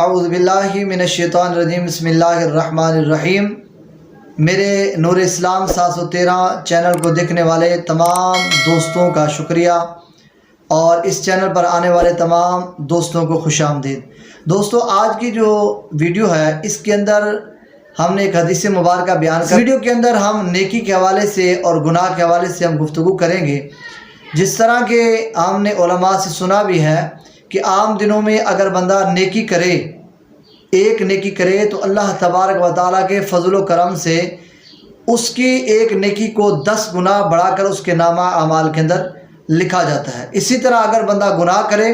اعوذ باللہ من الشیطان الرجیم بسم اللہ الرحمن الرحیم۔ میرے نور اسلام 713 چینل کو دیکھنے والے تمام دوستوں کا شکریہ اور اس چینل پر آنے والے تمام دوستوں کو خوش آمدید۔ دوستو، آج کی جو ویڈیو ہے اس کے اندر ہم نے ایک حدیث مبارکہ بیان کر ویڈیو کے اندر ہم نیکی کے حوالے سے اور گناہ کے حوالے سے ہم گفتگو کریں گے۔ جس طرح کہ ہم نے علماء سے سنا بھی ہے کہ عام دنوں میں اگر بندہ نیکی کرے، ایک نیکی کرے تو اللہ تبارک و تعالیٰ کے فضل و کرم سے اس کی ایک نیکی کو 10 گنا بڑھا کر اس کے نامہ اعمال کے اندر لکھا جاتا ہے۔ اسی طرح اگر بندہ گناہ کرے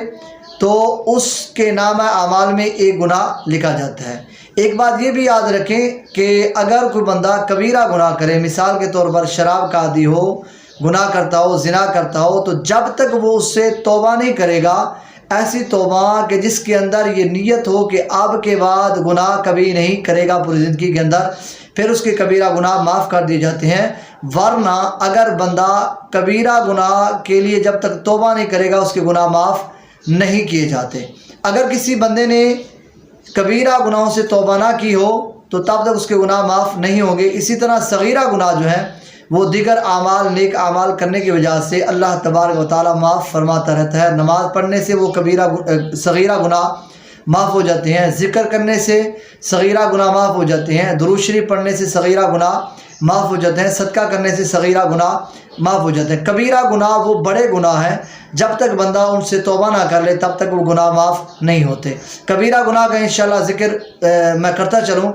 تو اس کے نامہ اعمال میں 1 گناہ لکھا جاتا ہے۔ ایک بات یہ بھی یاد رکھیں کہ اگر کوئی بندہ کبیرہ گناہ کرے، مثال کے طور پر شراب کا عادی ہو، گناہ کرتا ہو، زنا کرتا ہو، تو جب تک وہ اس سے توبہ نہیں کرے گا، ایسی توبہ کہ جس کے اندر یہ نیت ہو کہ اب کے بعد گناہ کبھی نہیں کرے گا پوری زندگی کے اندر، پھر اس کے کبیرہ گناہ معاف کر دیے جاتے ہیں۔ ورنہ اگر بندہ کبیرہ گناہ کے لیے جب تک توبہ نہیں کرے گا، اس کے گناہ معاف نہیں کیے جاتے۔ اگر کسی بندے نے کبیرہ گناہوں سے توبہ نہ کی ہو تو تب تک اس کے گناہ معاف نہیں ہوں گے۔ اسی طرح صغیرہ گناہ جو ہے وہ دیگر اعمال، نیک اعمال کرنے کی وجہ سے اللہ تبارک و تعالیٰ معاف فرماتا رہتا ہے۔ نماز پڑھنے سے وہ صغیرہ گناہ معاف ہو جاتے ہیں، ذکر کرنے سے صغیرہ گناہ معاف ہو جاتے ہیں، درود شریف پڑھنے سے صغیرہ گناہ معاف ہو جاتے ہیں، صدقہ کرنے سے صغیرہ گناہ معاف ہو جاتے ہیں۔ کبیرہ گناہ وہ بڑے گناہ ہیں، جب تک بندہ ان سے توبہ نہ کر لے تب تک وہ گناہ معاف نہیں ہوتے۔ کبیرہ گناہ کا انشاءاللہ ذکر میں کرتا چلوں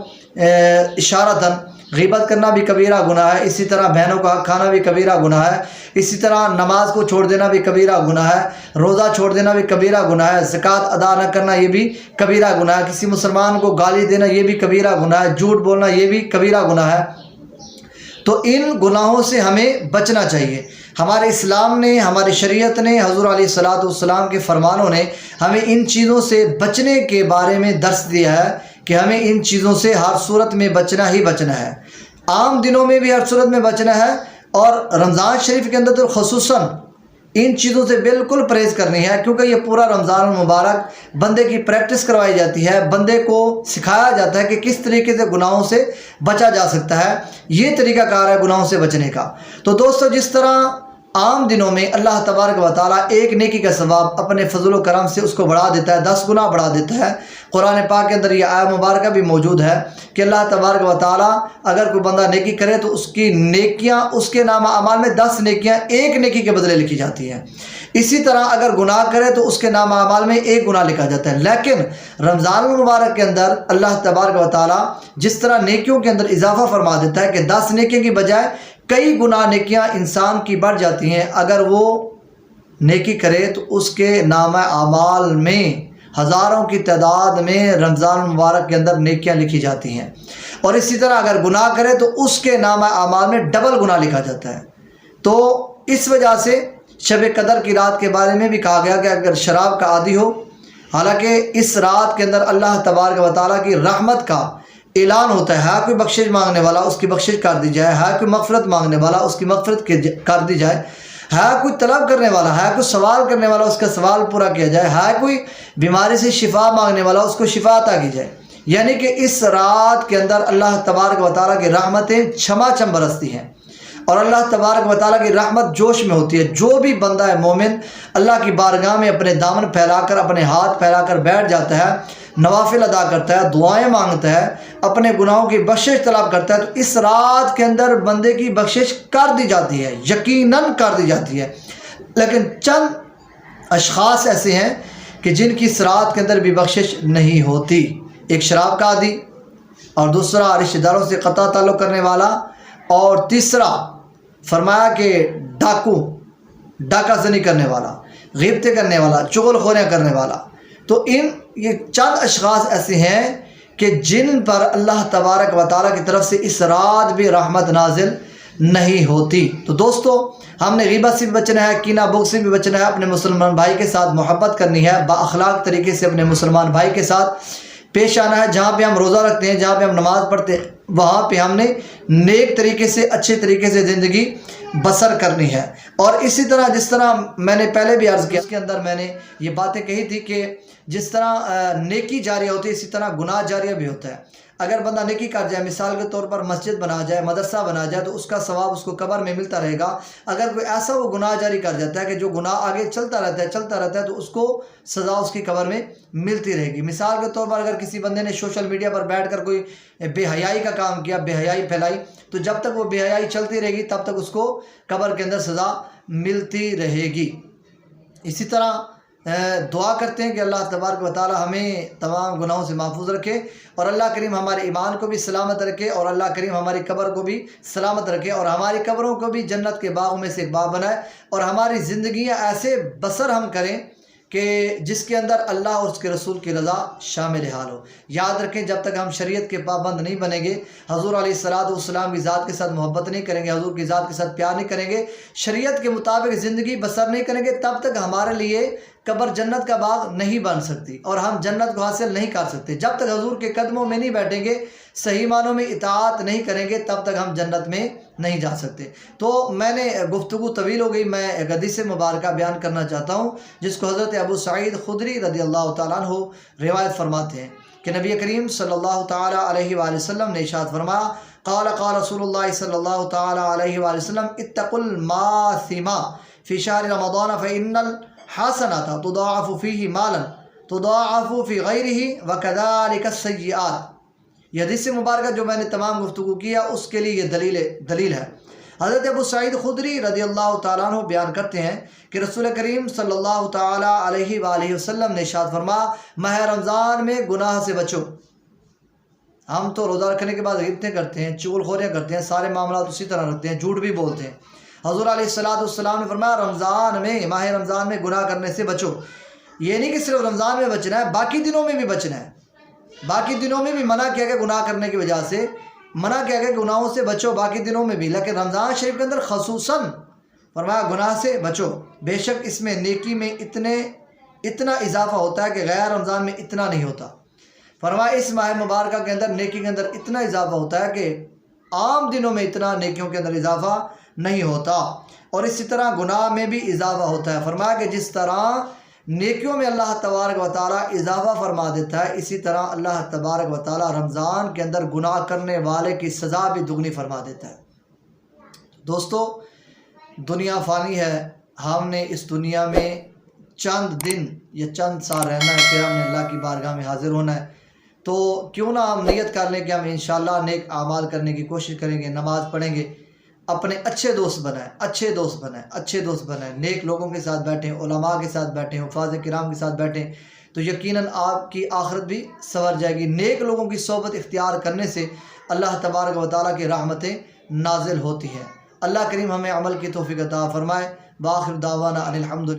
اشارتاً۔ غیبت کرنا بھی کبیرہ گناہ ہے، اسی طرح بہنوں کا حق کھانا بھی کبیرہ گناہ ہے، اسی طرح نماز کو چھوڑ دینا بھی کبیرہ گناہ ہے، روزہ چھوڑ دینا بھی کبیرہ گناہ ہے، زکوٰۃ ادا نہ کرنا یہ بھی کبیرہ گناہ ہے، کسی مسلمان کو گالی دینا یہ بھی کبیرہ گناہ ہے، جھوٹ بولنا یہ بھی کبیرہ گناہ ہے۔ تو ان گناہوں سے ہمیں بچنا چاہیے۔ ہمارے اسلام نے، ہماری شریعت نے، حضور علیہ الصلوۃ والسلام کے فرمانوں نے ہمیں ان چیزوں سے بچنے کے بارے میں درس دیا ہے کہ ہمیں ان چیزوں سے ہر صورت میں بچنا ہی بچنا ہے۔ عام دنوں میں بھی ہر صورت میں بچنا ہے، اور رمضان شریف کے اندر تو خصوصاً ان چیزوں سے بالکل پرہیز کرنی ہے، کیونکہ یہ پورا رمضان المبارک بندے کی پریکٹس کروائی جاتی ہے، بندے کو سکھایا جاتا ہے کہ کس طریقے سے گناہوں سے بچا جا سکتا ہے۔ یہ طریقہ کار ہے گناہوں سے بچنے کا۔ تو دوستو، جس طرح عام دنوں میں اللہ تبارک و تعالیٰ ایک نیکی کا ثواب اپنے فضل و کرم سے اس کو بڑھا دیتا ہے، 10 گنا بڑھا دیتا ہے۔ قرآن پاک کے اندر یہ آیت مبارکہ بھی موجود ہے کہ اللہ تبارک و تعالیٰ اگر کوئی بندہ نیکی کرے تو اس کی نیکیاں، اس کے نامہ اعمال میں 10 نیکیاں 1 نیکی کے بدلے لکھی جاتی ہیں۔ اسی طرح اگر گناہ کرے تو اس کے نامہ اعمال میں 1 گناہ لکھا جاتا ہے۔ لیکن رمضان المبارک کے اندر اللہ تبارک و تعالیٰ جس طرح نیکیوں کے اندر اضافہ فرما دیتا ہے کہ 10 نیکیوں کی بجائے کئی گناہ نیکیاں انسان کی بڑھ جاتی ہیں۔ اگر وہ نیکی کرے تو اس کے نامہ اعمال میں ہزاروں کی تعداد میں رمضان المبارک کے اندر نیکیاں لکھی جاتی ہیں، اور اسی طرح اگر گناہ کرے تو اس کے نامہ اعمال میں ڈبل گناہ لکھا جاتا ہے۔ تو اس وجہ سے شب قدر کی رات کے بارے میں بھی کہا گیا کہ اگر شراب کا عادی ہو، حالانکہ اس رات کے اندر اللہ تبارک و تعالیٰ کی رحمت کا اعلان ہوتا ہے، کوئی بخشش مانگنے والا اس کی بخشش کر دی جائے، ہے کوئی مغفرت مانگنے والا اس کی مغفرت کر دی جائے، ہے کوئی طلب کرنے والا، ہے کوئی سوال کرنے والا اس کا سوال پورا کیا جائے، ہے کوئی بیماری سے شفا مانگنے والا اس کو شفا عطا کی جائے۔ یعنی کہ اس رات کے اندر اللہ تبارک و تعالیٰ کی رحمتیں چھما چھم برستی ہیں، اور اللہ تبارک و تعالیٰ کی رحمت جوش میں ہوتی ہے۔ جو بھی بندہ ہے مومن اللہ کی بارگاہ میں اپنے دامن پھیلا کر، اپنے ہاتھ پھیلا کر بیٹھ جاتا ہے، نوافل ادا کرتا ہے، دعائیں مانگتا ہے، اپنے گناہوں کی بخشش طلب کرتا ہے، تو اس رات کے اندر بندے کی بخشش کر دی جاتی ہے، یقیناً کر دی جاتی ہے۔ لیکن چند اشخاص ایسے ہیں کہ جن کی اس رات کے اندر بھی بخشش نہیں ہوتی۔ ایک شراب کا عادی، اور دوسرا رشتہ داروں سے قطع تعلق کرنے والا، اور تیسرا فرمایا کہ ڈاکہ زنی کرنے والا، غیبتیں کرنے والا، چغل خوریاں کرنے والا۔ تو یہ چند اشخاص ایسے ہیں کہ جن پر اللہ تبارک و تعالیٰ کی طرف سے اس رات بھی رحمت نازل نہیں ہوتی۔ تو دوستو، ہم نے غیبت سے بھی بچنا ہے، کینہ بغض سے بھی بچنا ہے، اپنے مسلمان بھائی کے ساتھ محبت کرنی ہے، با اخلاق طریقے سے اپنے مسلمان بھائی کے ساتھ پیش آنا ہے۔ جہاں پہ ہم روزہ رکھتے ہیں، جہاں پہ ہم نماز پڑھتے ہیں، وہاں پہ ہم نے نیک طریقے سے، اچھے طریقے سے زندگی بسر کرنی ہے۔ اور اسی طرح جس طرح میں نے پہلے بھی عرض کیا، اس کے اندر میں نے یہ باتیں کہی تھی کہ جس طرح نیکی جاریہ ہوتی ہے اسی طرح گناہ جاریہ بھی ہوتا ہے۔ اگر بندہ نیکی کر جائے، مثال کے طور پر مسجد بنا جائے، مدرسہ بنا جائے، تو اس کا ثواب اس کو قبر میں ملتا رہے گا۔ اگر کوئی ایسا وہ گناہ جاری کر جاتا ہے کہ جو گناہ آگے چلتا رہتا ہے تو اس کو سزا اس کی قبر میں ملتی رہے گی۔ مثال کے طور پر اگر کسی بندے نے سوشل میڈیا پر بیٹھ کر کوئی بے حیائی کا کام کیا، بے حیائی پھیلائی، تو جب تک وہ بے حیائی چلتی رہے گی تب تک اس کو قبر کے اندر سزا ملتی رہے گی۔ اسی طرح دعا کرتے ہیں کہ اللہ تبارک و تعالی ہمیں تمام گناہوں سے محفوظ رکھے، اور اللہ کریم ہمارے ایمان کو بھی سلامت رکھے، اور اللہ کریم ہماری قبر کو بھی سلامت رکھے، اور ہماری قبروں کو بھی جنت کے باغوں میں سے ایک باغ بنائے، اور ہماری زندگیاں ایسے بسر ہم کریں کہ جس کے اندر اللہ اور اس کے رسول کی رضا شامل حال ہو۔ یاد رکھیں، جب تک ہم شریعت کے پابند نہیں بنیں گے، حضور علیہ السلام کی ذات کے ساتھ محبت نہیں کریں گے، حضور کی ذات کے ساتھ پیار نہیں کریں گے، شریعت کے مطابق زندگی بسر نہیں کریں گے، تب تک ہمارے لیے قبر جنت کا باغ نہیں بن سکتی، اور ہم جنت کو حاصل نہیں کر سکتے۔ جب تک حضور کے قدموں میں نہیں بیٹھیں گے، صحیح معنوں میں اطاعت نہیں کریں گے، تب تک ہم جنت میں نہیں جا سکتے۔ تو میں نے گفتگو طویل ہو گئی، میں ایک حدیث مبارکہ بیان کرنا چاہتا ہوں جس کو حضرت ابو سعید خدری رضی اللہ تعالیٰ عنہ روایت فرماتے ہیں کہ نبی کریم صلی اللہ تعالیٰ علیہ وآلہ وسلم نے ارشاد فرمایا، قال رسول اللہ صلی اللہ تعالیٰ علیہ وآلہ وسلم اتقوا الماثم فی شہر رمضان فإن الحسنات تضاعف فیہ مالا تضاعف فی غیرہ وکذالک السیئات۔ یہ حدیث مبارکہ جو میں نے تمام گفتگو کیا اس کے لیے یہ دلیل ہے۔ حضرت ابو سعید خدری رضی اللہ تعالیٰ عنہ بیان کرتے ہیں کہ رسول کریم صلی اللہ تعالیٰ علیہ وآلہ وسلم نے ارشاد فرمایا، ماہ رمضان میں گناہ سے بچو۔ ہم تو روزہ رکھنے کے بعد غیبتیں کرتے ہیں، چغل خوریاں کرتے ہیں، سارے معاملات اسی طرح رکھتے ہیں، جھوٹ بھی بولتے ہیں۔ حضور علیہ السلام نے فرمایا رمضان میں، ماہ رمضان میں گناہ کرنے سے بچو۔ یہ نہیں کہ صرف رمضان میں بچنا ہے، باقی دنوں میں بھی بچنا ہے۔ باقی دنوں میں بھی منع کیا گیا گناہ کرنے کی وجہ سے، منع کیا گیا گناہوں سے بچو باقی دنوں میں بھی، لیکن رمضان شریف کے اندر خصوصاً فرمایا گناہ سے بچو، بے شک اس میں نیکی میں اتنا اضافہ ہوتا ہے کہ غیر رمضان میں اتنا نہیں ہوتا۔ فرمایا اس ماہ مبارکہ کے اندر نیکی کے اندر اتنا اضافہ ہوتا ہے کہ عام دنوں میں اتنا نیکیوں کے اندر اضافہ نہیں ہوتا، اور اسی طرح گناہ میں بھی اضافہ ہوتا ہے۔ فرمایا کہ جس طرح نیکیوں میں اللہ تبارک و تعالیٰ اضافہ فرما دیتا ہے، اسی طرح اللہ تبارک و تعالیٰ رمضان کے اندر گناہ کرنے والے کی سزا بھی دگنی فرما دیتا ہے۔ دوستو، دنیا فانی ہے، ہم نے اس دنیا میں چند دن یا چند سال رہنا ہے، پھر ہم نے اللہ کی بارگاہ میں حاضر ہونا ہے۔ تو کیوں نہ ہم نیت کر لیں کہ ہم انشاءاللہ نیک اعمال کرنے کی کوشش کریں گے، نماز پڑھیں گے، اپنے اچھے دوست بنائیں، نیک لوگوں کے ساتھ بیٹھیں، علماء کے ساتھ بیٹھیں، حفاظ کرام کے ساتھ بیٹھیں، تو یقیناً آپ کی آخرت بھی سنور جائے گی۔ نیک لوگوں کی صحبت اختیار کرنے سے اللہ تبارک و تعالیٰ کی رحمتیں نازل ہوتی ہیں۔ اللہ کریم ہمیں عمل کی توفیق عطا فرمائے۔ بآخر دعوانا ان الحمد